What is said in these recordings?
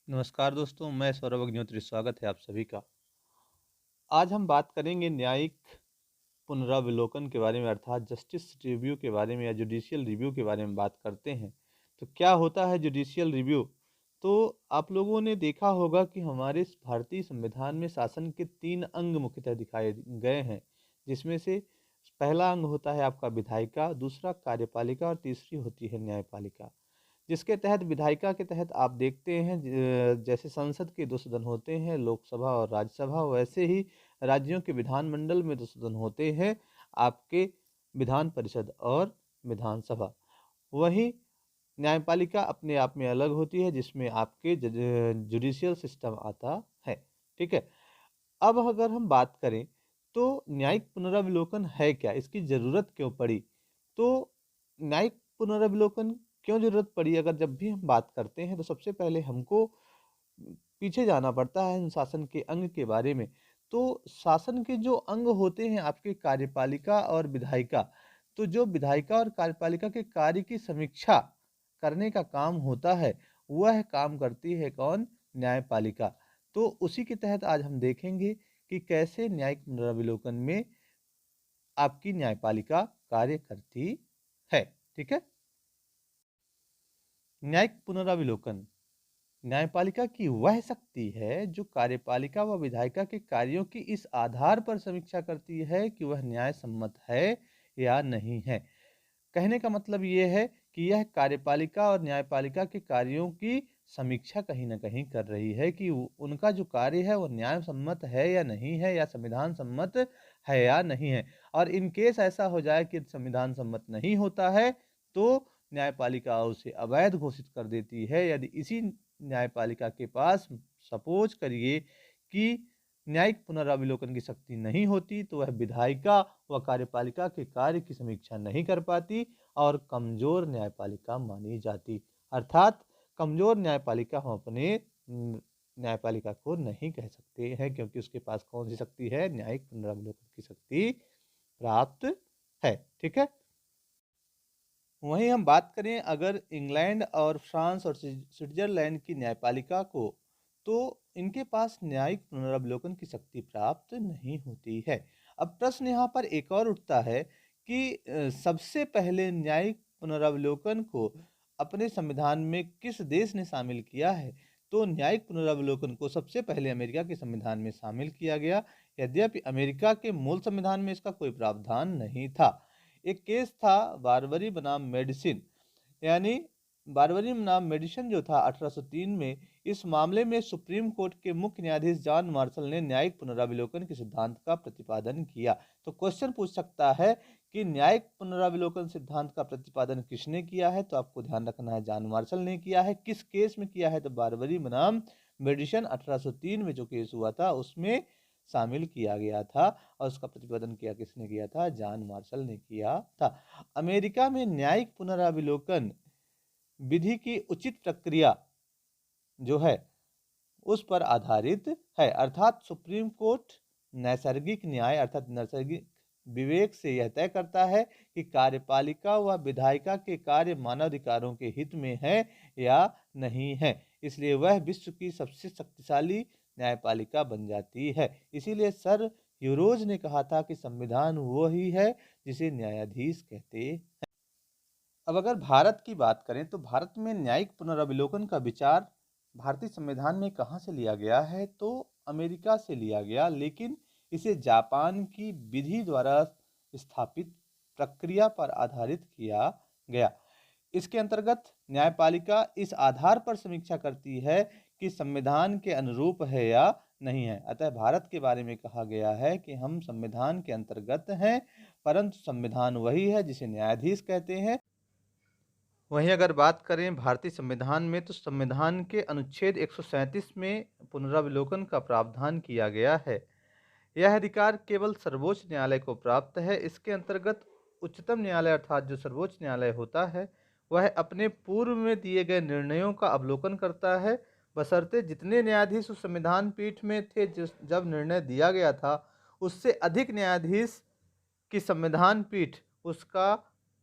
नमस्कार दोस्तों, मैं सौरभ अग्निहोत्री। स्वागत है आप सभी का। आज हम बात करेंगे न्यायिक पुनरावलोकन के बारे में, अर्थात जस्टिस रिव्यू के बारे में या जुडिशियल रिव्यू के बारे में बात करते हैं। तो क्या होता है जुडिशियल रिव्यू? तो आप लोगों ने देखा होगा कि हमारे भारतीय संविधान में शासन के 3 अंग मुख्यतः दिखाए गए हैं, जिसमें से पहला अंग होता है आपका विधायिका, दूसरा कार्यपालिका और तीसरी होती है न्यायपालिका। जिसके तहत विधायिका के तहत आप देखते हैं जैसे संसद के 2 सदन होते हैं, लोकसभा और राज्यसभा, वैसे ही राज्यों के विधानमंडल में 2 सदन होते हैं, आपके विधान परिषद और विधानसभा। वहीं न्यायपालिका अपने आप में अलग होती है, जिसमें आपके जुडिशियल सिस्टम आता है। ठीक है। अब अगर हम बात करें तो न्यायिक पुनरावलोकन है क्या, इसकी जरूरत क्यों पड़ी? तो न्यायिक पुनरावलोकन क्यों जरूरत पड़ी, अगर जब भी हम बात करते हैं तो सबसे पहले हमको पीछे जाना पड़ता है अनुशासन के अंग के बारे में। तो शासन के जो अंग होते हैं आपके कार्यपालिका और विधायिका, तो जो विधायिका और कार्यपालिका के कार्य की समीक्षा करने का काम होता है, वह काम करती है कौन? न्यायपालिका। तो उसी के तहत आज हम देखेंगे कि कैसे न्यायिक पुनरावलोकन में आपकी न्यायपालिका कार्य करती है। ठीक है। न्यायिक पुनरावलोकन न्यायपालिका की वह शक्ति है जो कार्यपालिका व विधायिका के कार्यों की इस आधार पर समीक्षा करती है कि वह न्याय सम्मत है या नहीं है। कहने का मतलब ये है कि यह कार्यपालिका और न्यायपालिका के कार्यों की समीक्षा कहीं ना कहीं कर रही है कि उनका जो कार्य है वो न्याय सम्मत है या नहीं है, या संविधान सम्मत है या नहीं है। और इन केस ऐसा हो जाए कि संविधान सम्मत नहीं होता है, तो न्यायपालिका उसे अवैध घोषित कर देती है। यदि इसी न्यायपालिका के पास सपोज करिए कि न्यायिक पुनरावलोकन की शक्ति नहीं होती, तो वह विधायिका व कार्यपालिका के कार्य की समीक्षा नहीं कर पाती और कमजोर न्यायपालिका मानी जाती। अर्थात कमजोर न्यायपालिका हम अपने न्यायपालिका को नहीं कह सकते हैं, क्योंकि उसके पास कौन सी शक्ति है? न्यायिक पुनरावलोकन की शक्ति प्राप्त है। ठीक है। वहीं हम बात करें अगर इंग्लैंड और फ्रांस और स्विट्जरलैंड की न्यायपालिका को, तो इनके पास न्यायिक पुनरावलोकन की शक्ति प्राप्त नहीं होती है। अब प्रश्न यहाँ पर एक और उठता है कि सबसे पहले न्यायिक पुनरावलोकन को अपने संविधान में किस देश ने शामिल किया है? तो न्यायिक पुनरावलोकन को सबसे पहले अमेरिका के संविधान में शामिल किया गया। यद्यपि अमेरिका के मूल संविधान में इसका कोई प्रावधान नहीं था। एक केस था बारबरी बनाम मेडिसिन, यानी बारबरी बनाम मेडिसिन जो था 1803 में। इस मामले में सुप्रीम कोर्ट के मुख्य न्यायाधीश जॉन मार्शल ने न्यायिक पुनरावलोकन के सिद्धांत का प्रतिपादन किया। तो क्वेश्चन पूछ सकता है कि न्यायिक पुनरावलोकन सिद्धांत का प्रतिपादन किसने किया है? तो आपको ध्यान रखना है जॉन मार्शल ने किया है। किस केस में किया है? तो बारबरी बनाम मेडिसिन 1803 में जो केस हुआ था उसमें शामिल किया गया था। और उसका प्रतिपादन किया किसने किया था? जॉन मार्शल ने किया था। अमेरिका में न्यायिक पुनरावलोकन विधि की उचित प्रक्रिया जो है उस पर आधारित है। अर्थात सुप्रीम कोर्ट नैसर्गिक न्याय अर्थात नैसर्गिक विवेक से यह तय करता है कि कार्यपालिका व विधायिका के कार्य मानवाधिकारों के हित में है या नहीं है। इसलिए वह विश्व की सबसे शक्तिशाली न्यायपालिका बन जाती है। इसीलिए सर यूरोज ने कहा था कि संविधान वो ही है जिसे न्यायाधीश कहते। अब अगर भारत की बात करें तो भारत में न्यायिक पुनरावलोकन का विचार भारतीय संविधान में कहाँ से लिया गया है? तो अमेरिका से लिया गया, लेकिन इसे जापान की विधि द्वारा स्थापित प्रक्रिया पर आधारित किया गया। इसके अंतर्गत न्यायपालिका इस आधार पर समीक्षा करती है कि संविधान के अनुरूप है या नहीं है। अतः भारत के बारे में कहा गया है कि हम संविधान के अंतर्गत हैं, परंतु संविधान वही है जिसे न्यायाधीश कहते हैं। वहीं अगर बात करें भारतीय संविधान में, तो संविधान के अनुच्छेद 137 में पुनरावलोकन का प्रावधान किया गया है। यह अधिकार केवल सर्वोच्च न्यायालय को प्राप्त है। इसके अंतर्गत उच्चतम न्यायालय अर्थात जो सर्वोच्च न्यायालय होता है, वह अपने पूर्व में दिए गए निर्णयों का अवलोकन करता है, बशर्ते जितने न्यायाधीश उस संविधान पीठ में थे जब निर्णय दिया गया था, उससे अधिक न्यायाधीश की संविधान पीठ उसका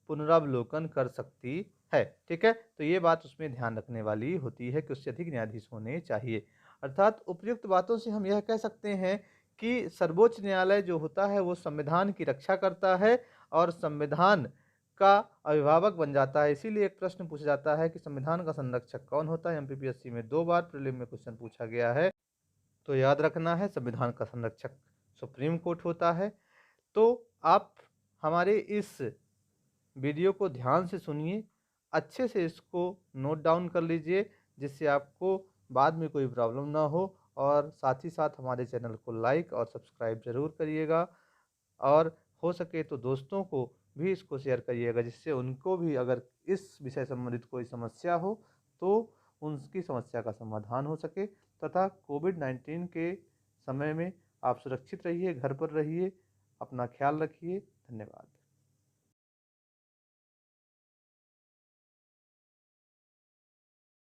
पुनरावलोकन कर सकती है। ठीक है, तो ये बात उसमें ध्यान रखने वाली होती है कि उससे अधिक न्यायाधीश होने चाहिए। अर्थात उपयुक्त बातों से हम यह कह सकते हैं कि सर्वोच्च न्यायालय जो होता है वो संविधान की रक्षा करता है और संविधान का अभिभावक बन जाता है। इसीलिए एक प्रश्न पूछा जाता है कि संविधान का संरक्षक कौन होता है। एमपीपीएससी में 2 बार प्रीलिम में क्वेश्चन पूछा गया है। तो याद रखना है, संविधान का संरक्षक सुप्रीम कोर्ट होता है। तो आप हमारे इस वीडियो को ध्यान से सुनिए, अच्छे से इसको नोट डाउन कर लीजिए, जिससे आपको बाद में कोई प्रॉब्लम ना हो। और साथ ही साथ हमारे चैनल को लाइक और सब्सक्राइब ज़रूर करिएगा, और हो सके तो दोस्तों को भी इसको शेयर करिएगा, जिससे उनको भी अगर इस विषय संबंधित कोई समस्या हो तो उनकी समस्या का समाधान हो सके। तथा कोविड-19 के समय में आप सुरक्षित रहिए, घर पर रहिए, अपना ख्याल रखिए। धन्यवाद।